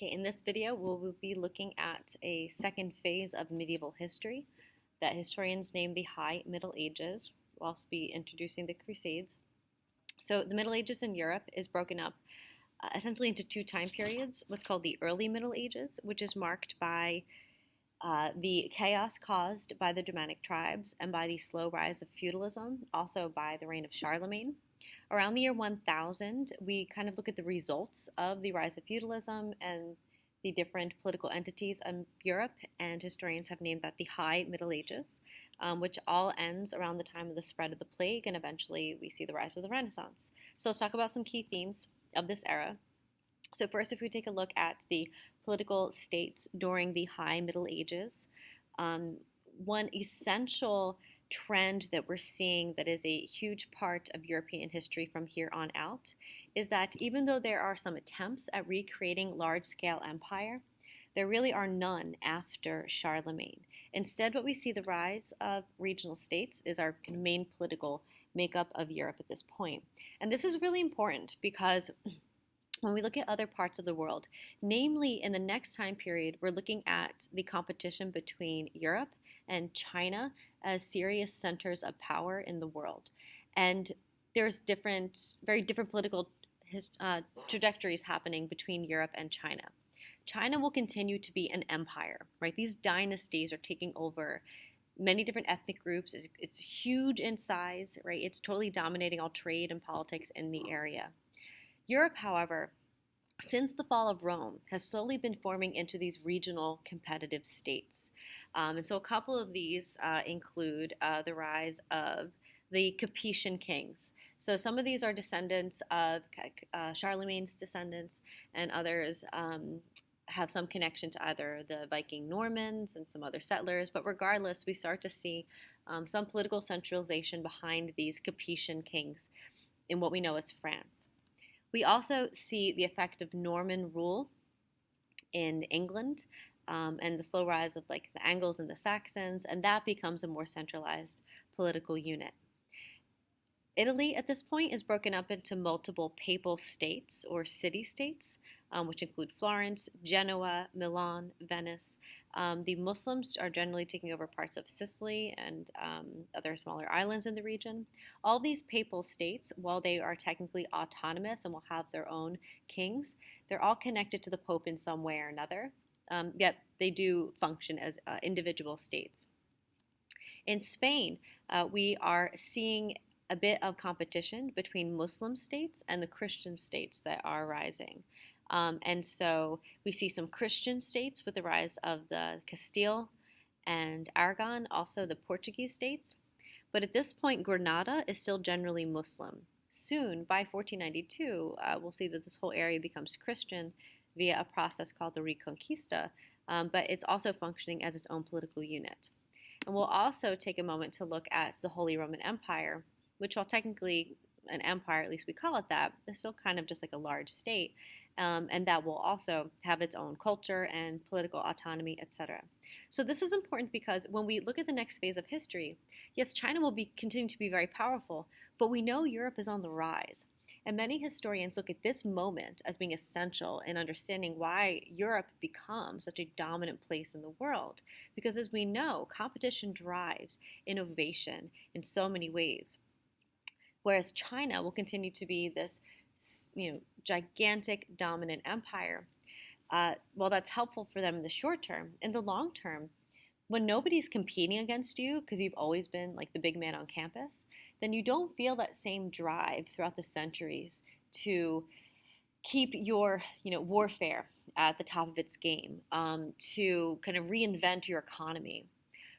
Okay, in this video, we'll be looking at a second phase of medieval history that historians name the High Middle Ages. We'll also be introducing the Crusades. So, the Middle Ages in Europe is broken up essentially into two time periods: what's called the Early Middle Ages, which is marked by the chaos caused by the Germanic tribes and by the slow rise of feudalism, also by the reign of Charlemagne. Around the year 1000, we kind of look at the results of the rise of feudalism and the different political entities of Europe, and historians have named that the High Middle Ages, which all ends around the time of the spread of the plague, and eventually we see the rise of the Renaissance. So let's talk about some key themes of this era. So first, if we take a look at the political states during the High Middle Ages, one essential trend that we're seeing that is a huge part of European history from here on out is that even though there are some attempts at recreating large-scale empire, there really are none after Charlemagne. Instead, what we see the rise of regional states is our main political makeup of Europe at this point. And this is really important because when we look at other parts of the world, namely in the next time period, we're looking at the competition between Europe and China as serious centers of power in the world. And there's very different political trajectories happening between Europe and China. China will continue to be an empire, right? These dynasties are taking over many different ethnic groups. It's huge in size, right? It's totally dominating all trade and politics in the area. Europe, however, since the fall of Rome, has slowly been forming into these regional competitive states. And so a couple of these include the rise of the Capetian kings. So some of these are descendants of Charlemagne's descendants, and others have some connection to either the Viking Normans and some other settlers. But regardless, we start to see some political centralization behind these Capetian kings in what we know as France. We also see the effect of Norman rule in England and the slow rise of the Angles and the Saxons, and that becomes a more centralized political unit. Italy at this point is broken up into multiple papal states or city-states, which include Florence, Genoa, Milan, Venice. The Muslims are generally taking over parts of Sicily and other smaller islands in the region. All these papal states, while they are technically autonomous and will have their own kings, they're all connected to the Pope in some way or another, yet they do function as individual states. In Spain, we are seeing a bit of competition between Muslim states and the Christian states that are rising. And so we see some Christian states with the rise of the Castile and Aragon, also the Portuguese states. But at this point, Granada is still generally Muslim. Soon, by 1492, we'll see that this whole area becomes Christian via a process called the Reconquista, but it's also functioning as its own political unit. And we'll also take a moment to look at the Holy Roman Empire, which, while technically an empire, at least we call it that, is still kind of just like a large state. And that will also have its own culture and political autonomy, etc. So this is important because when we look at the next phase of history, yes, China will continue to be very powerful, but we know Europe is on the rise. And many historians look at this moment as being essential in understanding why Europe becomes such a dominant place in the world. Because as we know, competition drives innovation in so many ways. Whereas China will continue to be this gigantic dominant empire. Well, that's helpful for them in the short term. In the long term, when nobody's competing against you because you've always been like the big man on campus, then you don't feel that same drive throughout the centuries to keep your warfare at the top of its game, to kind of reinvent your economy.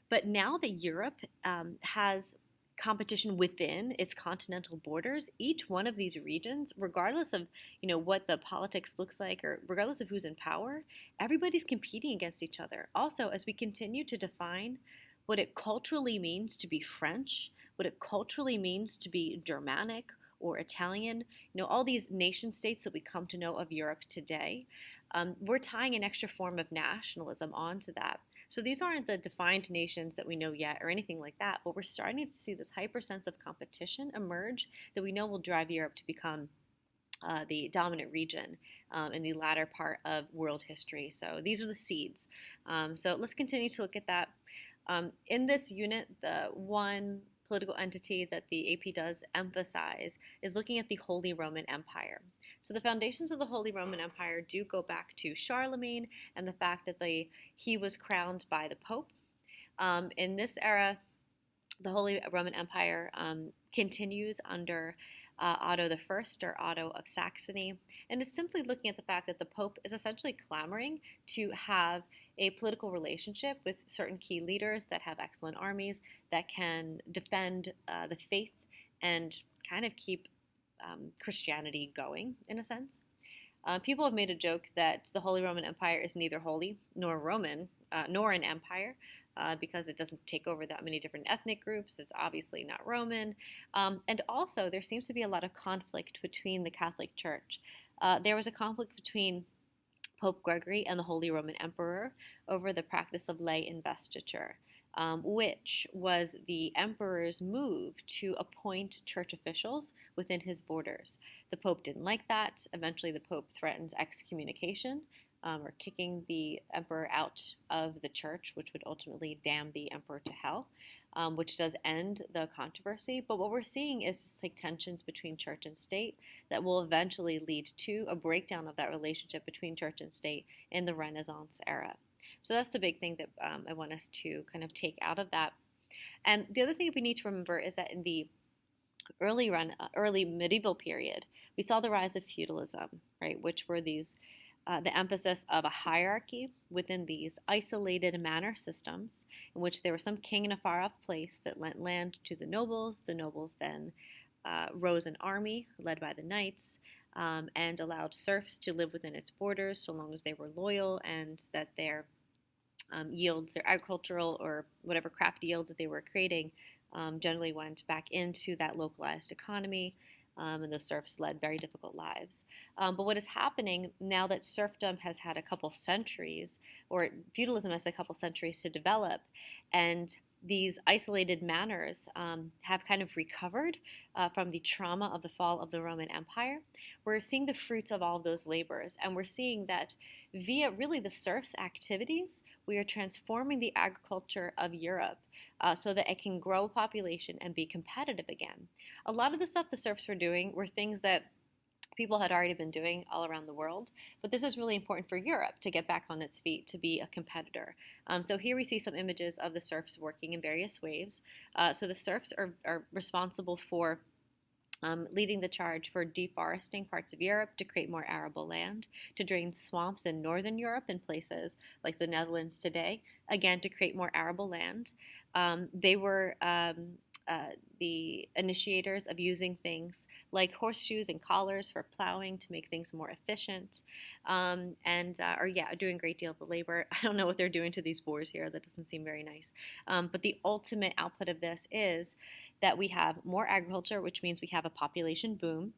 But now that Europe has competition within its continental borders, each one of these regions, regardless of what the politics looks like or regardless of who's in power, everybody's competing against each other. Also, as we continue to define what it culturally means to be French, what it culturally means to be Germanic or Italian, all these nation states that we come to know of Europe today, we're tying an extra form of nationalism onto that. So these aren't the defined nations that we know yet or anything like that, but we're starting to see this hyper sense of competition emerge that we know will drive Europe to become the dominant region in the latter part of world history. So these are the seeds. So let's continue to look at that. In this unit, the one political entity that the AP does emphasize is looking at the Holy Roman Empire. So the foundations of the Holy Roman Empire do go back to Charlemagne and the fact that he was crowned by the Pope. In this era, the Holy Roman Empire continues under Otto the First, or Otto of Saxony, and it's simply looking at the fact that the Pope is essentially clamoring to have a political relationship with certain key leaders that have excellent armies that can defend the faith and kind of keep Christianity going, in a sense. People have made a joke that the Holy Roman Empire is neither holy nor Roman, nor an empire, because it doesn't take over that many different ethnic groups. It's obviously not Roman. And also, there seems to be a lot of conflict between the Catholic Church. There was a conflict between Pope Gregory and the Holy Roman Emperor over the practice of lay investiture, which was the emperor's move to appoint church officials within his borders. The Pope didn't like that. Eventually, the Pope threatens excommunication, or kicking the emperor out of the church, which would ultimately damn the emperor to hell, which does end the controversy. But what we're seeing is just like tensions between church and state that will eventually lead to a breakdown of that relationship between church and state in the Renaissance era. So that's the big thing that I want us to kind of take out of that. And the other thing we need to remember is that in the early medieval period, we saw the rise of feudalism, right, which were these the emphasis of a hierarchy within these isolated manor systems in which there was some king in a far-off place that lent land to the nobles. The nobles then rose an army led by the knights and allowed serfs to live within its borders so long as they were loyal and that their yields, their agricultural or whatever craft yields that they were creating generally went back into that localized economy. And the serfs led very difficult lives. But what is happening now that serfdom has had a couple centuries, or feudalism has a couple centuries to develop, and these isolated manors have kind of recovered from the trauma of the fall of the Roman Empire, we're seeing the fruits of all of those labors. And we're seeing that via really the serfs' activities, we are transforming the agriculture of Europe so that it can grow population and be competitive again. A lot of the stuff the serfs were doing were things that people had already been doing all around the world, but this is really important for Europe to get back on its feet, to be a competitor. So here we see some images of the serfs working in various ways. So the serfs are responsible for leading the charge for deforesting parts of Europe to create more arable land, to drain swamps in northern Europe in places like the Netherlands today, again, to create more arable land. They were the initiators of using things like horseshoes and collars for plowing to make things more efficient, doing a great deal of the labor. I don't know what they're doing to these boars here. That doesn't seem very nice. But the ultimate output of this is that we have more agriculture, which means we have a population boom.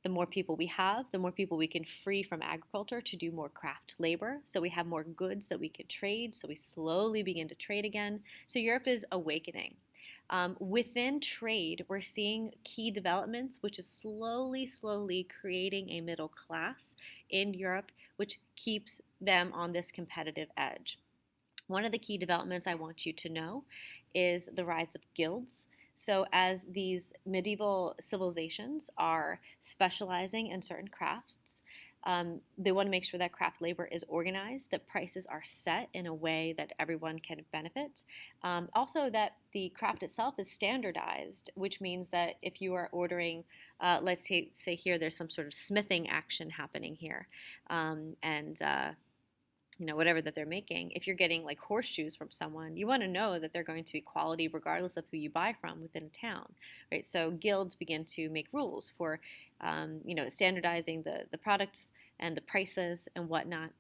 The more people we have, the more people we can free from agriculture to do more craft labor. So we have more goods that we can trade. So we slowly begin to trade again. So Europe is awakening. Within trade, we're seeing key developments, which is slowly creating a middle class in Europe, which keeps them on this competitive edge. One of the key developments I want you to know is the rise of guilds. So as these medieval civilizations are specializing in certain crafts, they want to make sure that craft labor is organized, that prices are set in a way that everyone can benefit. Also that the craft itself is standardized, which means that if you are ordering, let's say here there's some sort of smithing action happening here, whatever that they're making, if you're getting like horseshoes from someone, you want to know that they're going to be quality regardless of who you buy from within a town, right? So guilds begin to make rules for, standardizing the products and the prices and whatnot.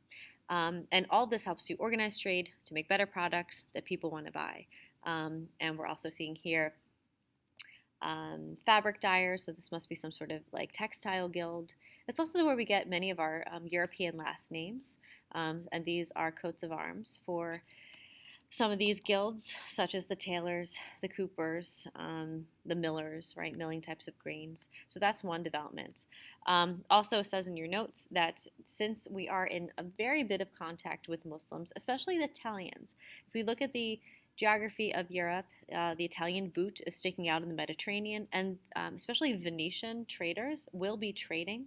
And all this helps to organize trade, to make better products that people want to buy. And we're also seeing here fabric dyers, so this must be some sort of like textile guild. It's also where we get many of our European last names, and these are coats of arms for some of these guilds, such as the tailors, the coopers, the millers, right, milling types of grains. So that's one development. Also, it says in your notes that since we are in a very bit of contact with Muslims, especially the Italians, if we look at the geography of Europe, the Italian boot is sticking out in the Mediterranean, and especially Venetian traders will be trading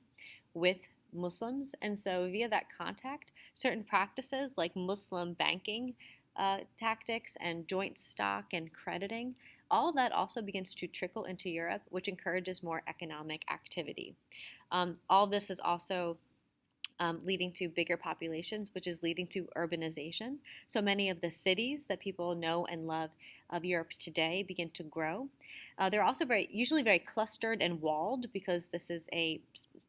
with Muslims. And so, via that contact, certain practices like Muslim banking tactics and joint stock and crediting, all of that also begins to trickle into Europe, which encourages more economic activity. All of this is also leading to bigger populations, which is leading to urbanization. So many of the cities that people know and love of Europe today begin to grow. They're also usually very clustered and walled because this is a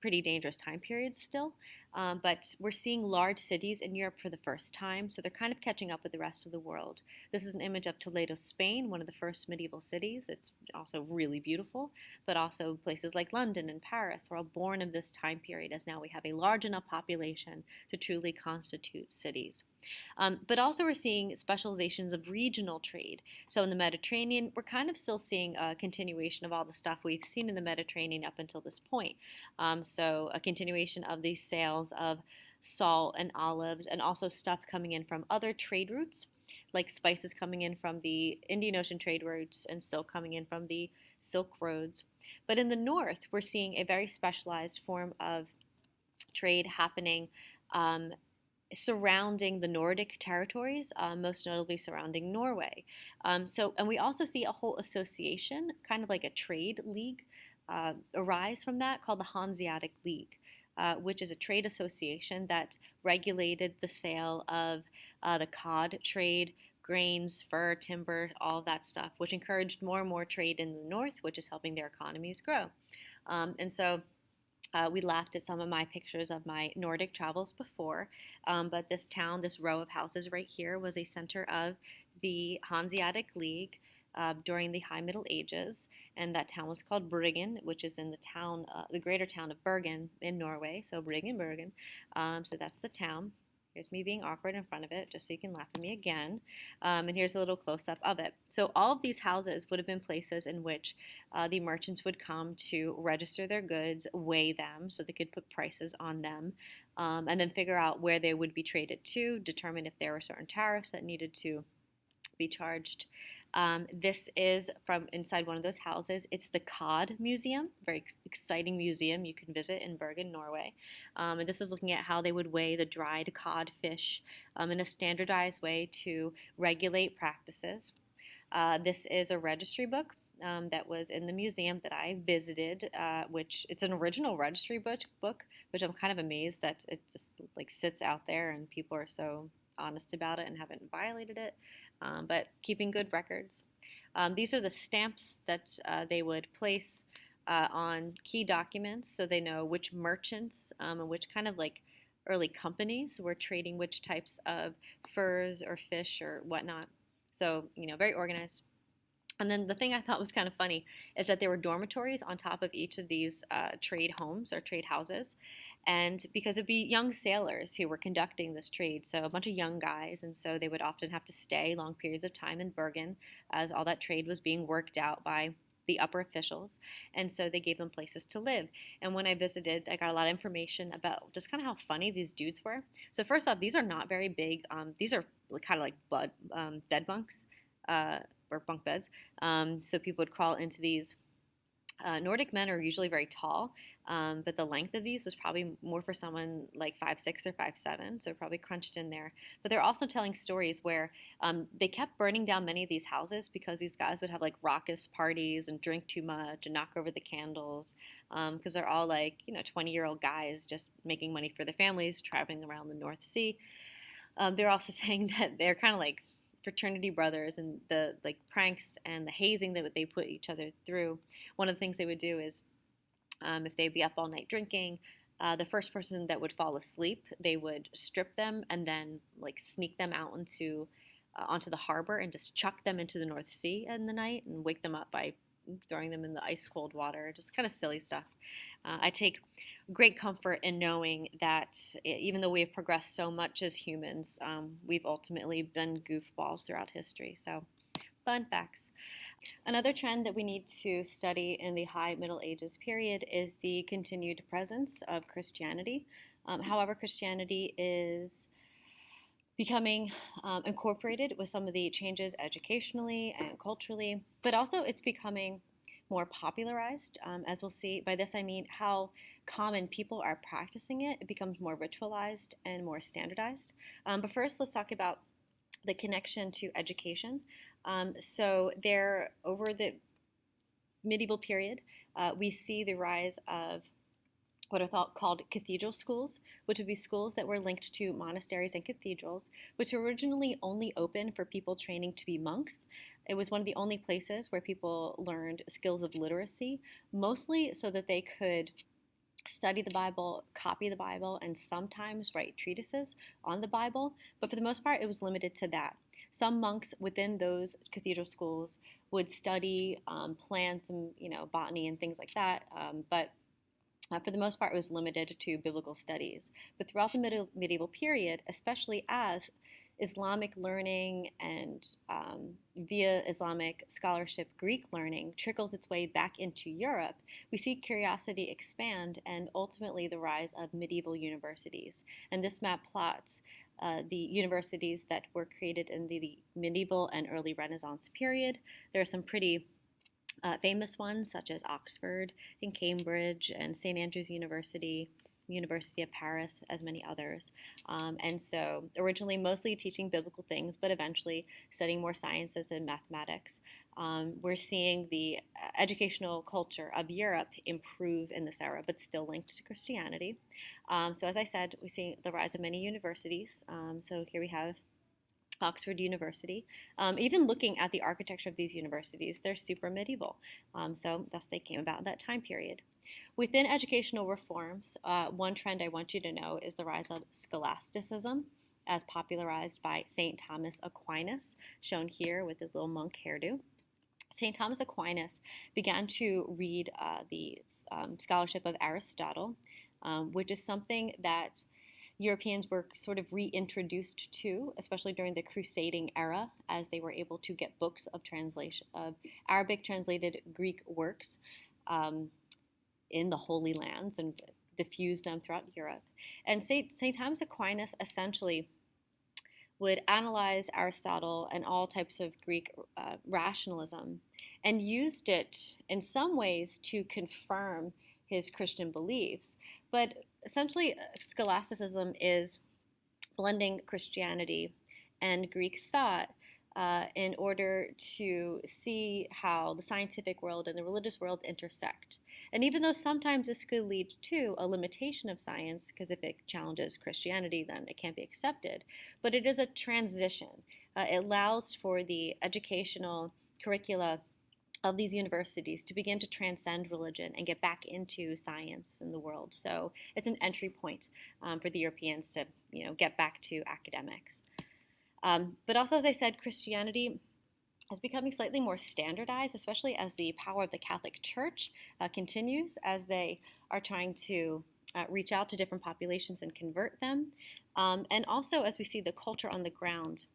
pretty dangerous time period still. But we're seeing large cities in Europe for the first time, so they're kind of catching up with the rest of the world. This is an image of Toledo, Spain, one of the first medieval cities. It's also really beautiful, but also places like London and Paris were all born of this time period, as now we have a large enough population to truly constitute cities. But also, we're seeing specializations of regional trade. So, in the Mediterranean, we're kind of still seeing a continuation of all the stuff we've seen in the Mediterranean up until this point. So, a continuation of these sales of salt and olives, and also stuff coming in from other trade routes, like spices coming in from the Indian Ocean trade routes and silk coming in from the Silk Roads. But in the north, we're seeing a very specialized form of trade happening surrounding the Nordic territories, most notably surrounding Norway. And we also see a whole association, kind of like a trade league, arise from that called the Hanseatic League, which is a trade association that regulated the sale of the cod trade, grains, fur, timber, all of that stuff, which encouraged more and more trade in the north, which is helping their economies grow. We laughed at some of my pictures of my Nordic travels before, but this town, this row of houses right here, was a center of the Hanseatic League during the High Middle Ages, and that town was called Bryggen, which is in the greater town of Bergen in Norway. So Bryggen, Bergen. So that's the town. Here's me being awkward in front of it, just so you can laugh at me again. And here's a little close-up of it. So all of these houses would have been places in which the merchants would come to register their goods, weigh them so they could put prices on them, and then figure out where they would be traded to, determine if there were certain tariffs that needed to be charged. This is from inside one of those houses. It's the Cod Museum, very exciting museum you can visit in Bergen, Norway. And this is looking at how they would weigh the dried cod fish in a standardized way to regulate practices. This is a registry book that was in the museum that I visited, which it's an original registry book, which I'm kind of amazed that it just like sits out there and people are so honest about it and haven't violated it, but keeping good records. These are the stamps that they would place on key documents so they know which merchants and which kind of like early companies were trading which types of furs or fish or whatnot. So, very organized. And then the thing I thought was kind of funny is that there were dormitories on top of each of these trade homes or trade houses. And because it'd be young sailors who were conducting this trade, so a bunch of young guys, and so they would often have to stay long periods of time in Bergen as all that trade was being worked out by the upper officials, and so they gave them places to live. And when I visited, I got a lot of information about just kind of how funny these dudes were. So first off, these are not very big. These are kind of like bed bunks or bunk beds. So people would crawl into these. Nordic men are usually very tall, but the length of these was probably more for someone like 5'6" or 5'7", so probably crunched in there. But they're also telling stories where they kept burning down many of these houses because these guys would have like raucous parties and drink too much and knock over the candles because they're all like 20-year-old guys just making money for their families, traveling around the North Sea. They're also saying that they're kind of like fraternity brothers, and the like pranks and the hazing that they put each other through. One of the things they would do is if they'd be up all night drinking, the first person that would fall asleep, they would strip them and then like sneak them out onto the harbor and just chuck them into the North Sea in the night and wake them up by throwing them in the ice cold water, just kind of silly stuff. I take great comfort in knowing that even though we have progressed so much as humans, we've ultimately been goofballs throughout history. So, fun facts. Another trend that we need to study in the High Middle Ages period is the continued presence of Christianity. However, Christianity is becoming incorporated with some of the changes educationally and culturally, but also it's becoming more popularized. As we'll see, by this I mean how common people are practicing it. It becomes more ritualized and more standardized. But first, let's talk about the connection to education. So there, over the medieval period, we see the rise of what are called cathedral schools, which would be schools that were linked to monasteries and cathedrals, which were originally only open for people training to be monks. It was one of the only places where people learned skills of literacy, mostly so that they could study the Bible, copy the Bible, and sometimes write treatises on the Bible. But for the most part, it was limited to that. Some monks within those cathedral schools would study plants and botany and things like that, but for the most part, it was limited to biblical studies. But throughout the medieval period, especially as Islamic learning and via Islamic scholarship, Greek learning trickles its way back into Europe, we see curiosity expand and ultimately the rise of medieval universities. And this map plots the universities that were created in the medieval and early Renaissance period. There are some pretty famous ones such as Oxford and Cambridge and St. Andrews University, University of Paris, as many others. And so originally mostly teaching biblical things, but eventually studying more sciences and mathematics. We're seeing the educational culture of Europe improve in this era, but still linked to Christianity. So as I said, we see the rise of many universities. So here we have Oxford University. Even looking at the architecture of these universities, they're super medieval. So thus they came about in that time period. Within educational reforms, one trend I want you to know is the rise of scholasticism as popularized by St. Thomas Aquinas, shown here with his little monk hairdo. St. Thomas Aquinas began to read the scholarship of Aristotle, which is something that Europeans were sort of reintroduced to, especially during the Crusading era, as they were able to get books of translation of Arabic translated Greek works in the Holy Lands and diffuse them throughout Europe. And St. Thomas Aquinas essentially would analyze Aristotle and all types of Greek rationalism and used it in some ways to confirm his Christian beliefs. But essentially, scholasticism is blending Christianity and Greek thought in order to see how the scientific world and the religious worlds intersect. And even though sometimes this could lead to a limitation of science, because if it challenges Christianity, then it can't be accepted, but it is a transition. It allows for the educational curricula of these universities to begin to transcend religion and get back into science in the world. So it's an entry point for the Europeans to, get back to academics. But also, as I said, Christianity is becoming slightly more standardized, especially as the power of the Catholic Church continues, as they are trying to reach out to different populations and convert them. And also, as we see the culture on the ground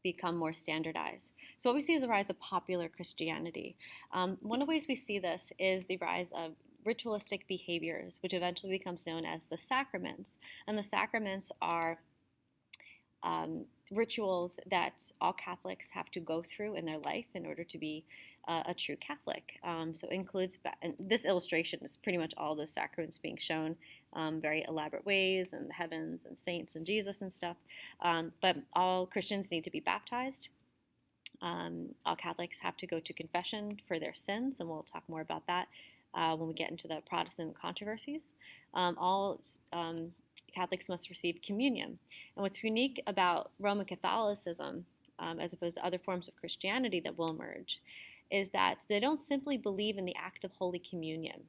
become more standardized. So what we see is a rise of popular Christianity. One of the ways we see this is the rise of ritualistic behaviors, which eventually becomes known as the sacraments. And the sacraments are rituals that all Catholics have to go through in their life in order to be a true Catholic. So it includes, and this illustration is pretty much all those sacraments being shown, very elaborate ways, and the heavens and saints and Jesus and stuff. But all Christians need to be baptized. All Catholics have to go to confession for their sins, and we'll talk more about that when we get into the Protestant controversies. All Catholics must receive communion. And what's unique about Roman Catholicism, as opposed to other forms of Christianity that will emerge, is that they don't simply believe in the act of Holy Communion,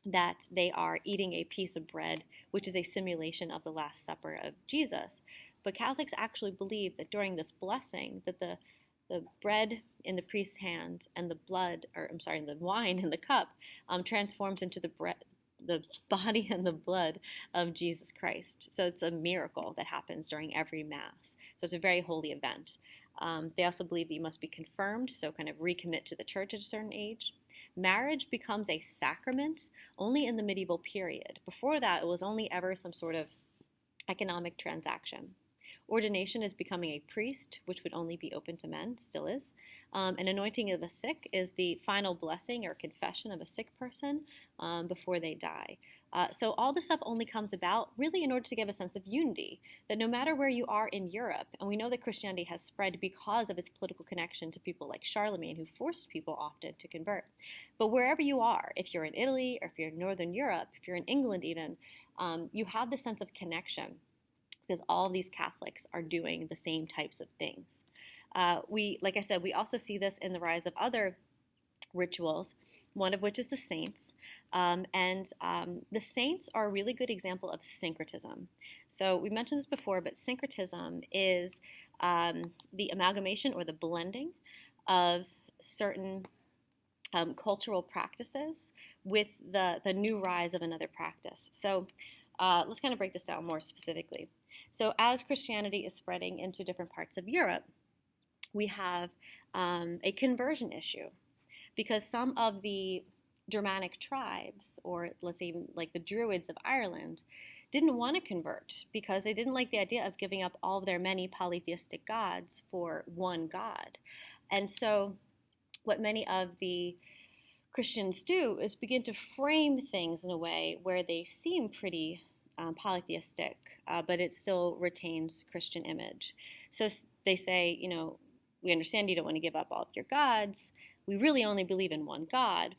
that they are eating a piece of bread, which is a simulation of the Last Supper of Jesus. But Catholics actually believe that during this blessing, that the the bread in the priest's hand and the the wine in the cup transforms into the body and the blood of Jesus Christ. So it's a miracle that happens during every Mass. So it's a very holy event. They also believe that you must be confirmed, so kind of recommit to the church at a certain age. Marriage becomes a sacrament only in the medieval period. Before that, it was only ever some sort of economic transaction. Ordination is becoming a priest, which would only be open to men, still is. And anointing of the sick is the final blessing or confession of a sick person before they die. So all this stuff only comes about really in order to give a sense of unity, that no matter where you are in Europe, and we know that Christianity has spread because of its political connection to people like Charlemagne, who forced people often to convert. But wherever you are, if you're in Italy, or if you're in Northern Europe, if you're in England even, you have this sense of connection because all of these Catholics are doing the same types of things. Like I said, we also see this in the rise of other rituals, one of which is the saints. The saints are a really good example of syncretism. So we mentioned this before, but syncretism is the amalgamation or the blending of certain cultural practices with the new rise of another practice. So let's kind of break this down more specifically. So as Christianity is spreading into different parts of Europe, we have a conversion issue because some of the Germanic tribes, or let's say even like the Druids of Ireland, didn't want to convert because they didn't like the idea of giving up all of their many polytheistic gods for one God. And so what many of the Christians do is begin to frame things in a way where they seem pretty polytheistic, but it still retains Christian image. So they say, we understand you don't want to give up all of your gods. We really only believe in one God.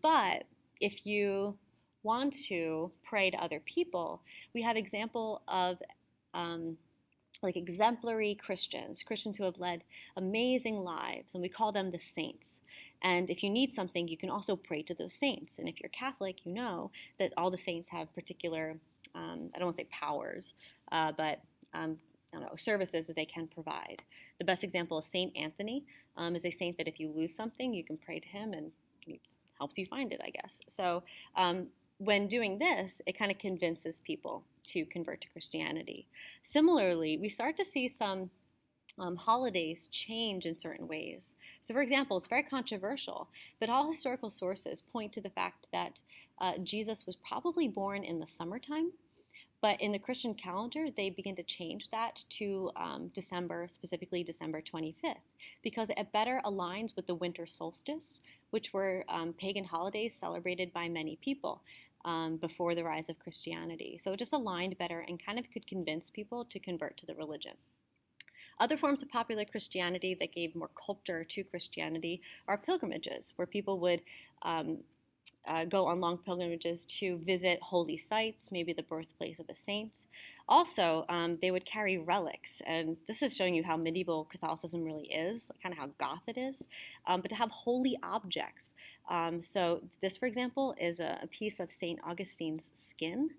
But if you want to pray to other people, we have example of exemplary Christians who have led amazing lives, and we call them the saints. And if you need something, you can also pray to those saints. And if you're Catholic, you know that all the saints have particular, I don't want to say powers, but services that they can provide. The best example is Saint Anthony, is a saint that if you lose something, you can pray to him and it helps you find it, I guess. So when doing this, it kind of convinces people to convert to Christianity. Similarly, we start to see some holidays change in certain ways. So for example, it's very controversial, but all historical sources point to the fact that Jesus was probably born in the summertime. But in the Christian calendar, they begin to change that to December, specifically December 25th, because it better aligns with the winter solstice, which were pagan holidays celebrated by many people before the rise of Christianity. So it just aligned better and kind of could convince people to convert to the religion. Other forms of popular Christianity that gave more culture to Christianity are pilgrimages, where people would go on long pilgrimages to visit holy sites, maybe the birthplace of the saints. Also, they would carry relics, and this is showing you how medieval Catholicism really is, kind of how goth it is, but to have holy objects. So this, for example, is a piece of St. Augustine's skin.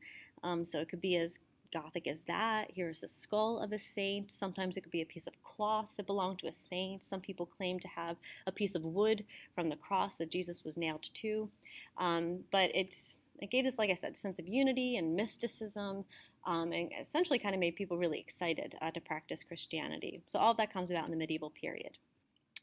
So it could be as Gothic as that. Here's the skull of a saint. Sometimes it could be a piece of cloth that belonged to a saint. Some people claim to have a piece of wood from the cross that Jesus was nailed to. But it gave this, like I said, sense of unity and mysticism, and essentially kind of made people really excited to practice Christianity. So all of that comes about in the medieval period.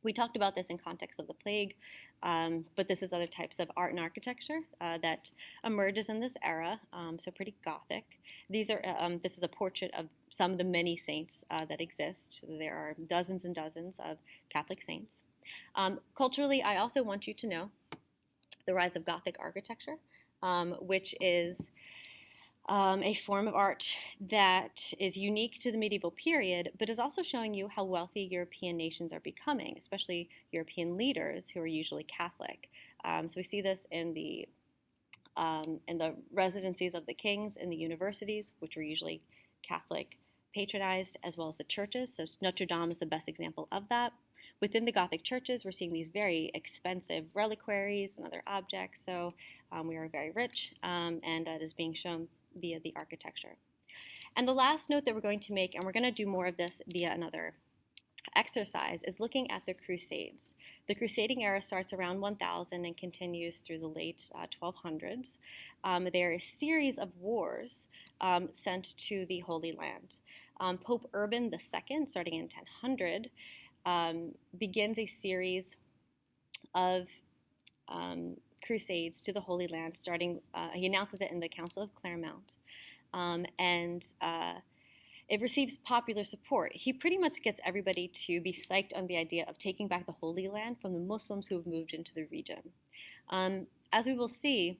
We talked about this in context of the plague, but this is other types of art and architecture that emerges in this era, so pretty Gothic. This is a portrait of some of the many saints that exist. There are dozens and dozens of Catholic saints. Culturally, I also want you to know the rise of Gothic architecture, which is a form of art that is unique to the medieval period, but is also showing you how wealthy European nations are becoming, especially European leaders who are usually Catholic. So we see this in the residencies of the kings, in the universities, which were usually Catholic patronized, as well as the churches. So Notre Dame is the best example of that. Within the Gothic churches, we're seeing these very expensive reliquaries and other objects. So we are very rich, and that is being shown via the architecture. And the last note that we're going to make, and we're going to do more of this via another exercise is looking at the Crusades. The crusading era starts around 1000 and continues through the late 1200s. There are a series of wars sent to the Holy Land. Pope Urban II, starting in 1000, begins a series of crusades to the Holy Land, starting, he announces it in the Council of Clermont. And it receives popular support. He pretty much gets everybody to be psyched on the idea of taking back the Holy Land from the Muslims who have moved into the region. As we will see,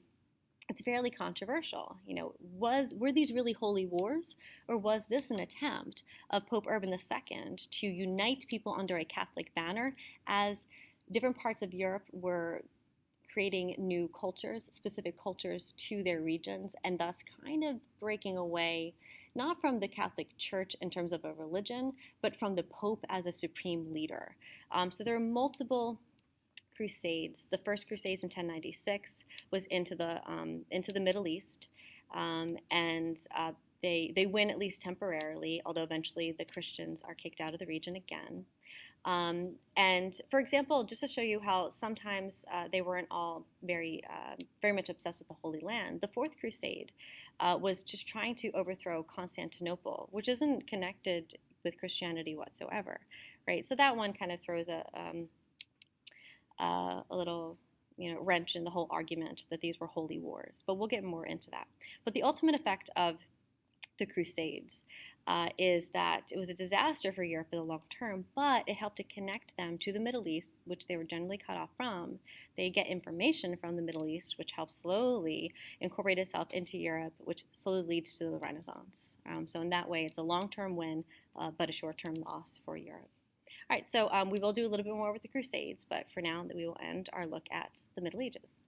it's fairly controversial. Were these really holy wars, or was this an attempt of Pope Urban II to unite people under a Catholic banner as different parts of Europe were creating new cultures, specific cultures to their regions, and thus kind of breaking away not from the Catholic Church in terms of a religion, but from the Pope as a supreme leader. So there are multiple crusades. The first crusades in 1096 was into the Middle East, and they win at least temporarily, although eventually the Christians are kicked out of the region again. And for example, just to show you how sometimes they weren't all very much obsessed with the Holy Land, the Fourth Crusade was just trying to overthrow Constantinople, which isn't connected with Christianity whatsoever, right? So that one kind of throws a little wrench in the whole argument that these were holy wars, but we'll get more into that. But the ultimate effect of the Crusades is that it was a disaster for Europe in the long term, but it helped to connect them to the Middle East, which they were generally cut off from. They get information from the Middle East, which helps slowly incorporate itself into Europe, which slowly leads to the Renaissance. So in that way, it's a long-term win, but a short-term loss for Europe. All right, so we will do a little bit more with the Crusades, but for now, we will end our look at the Middle Ages.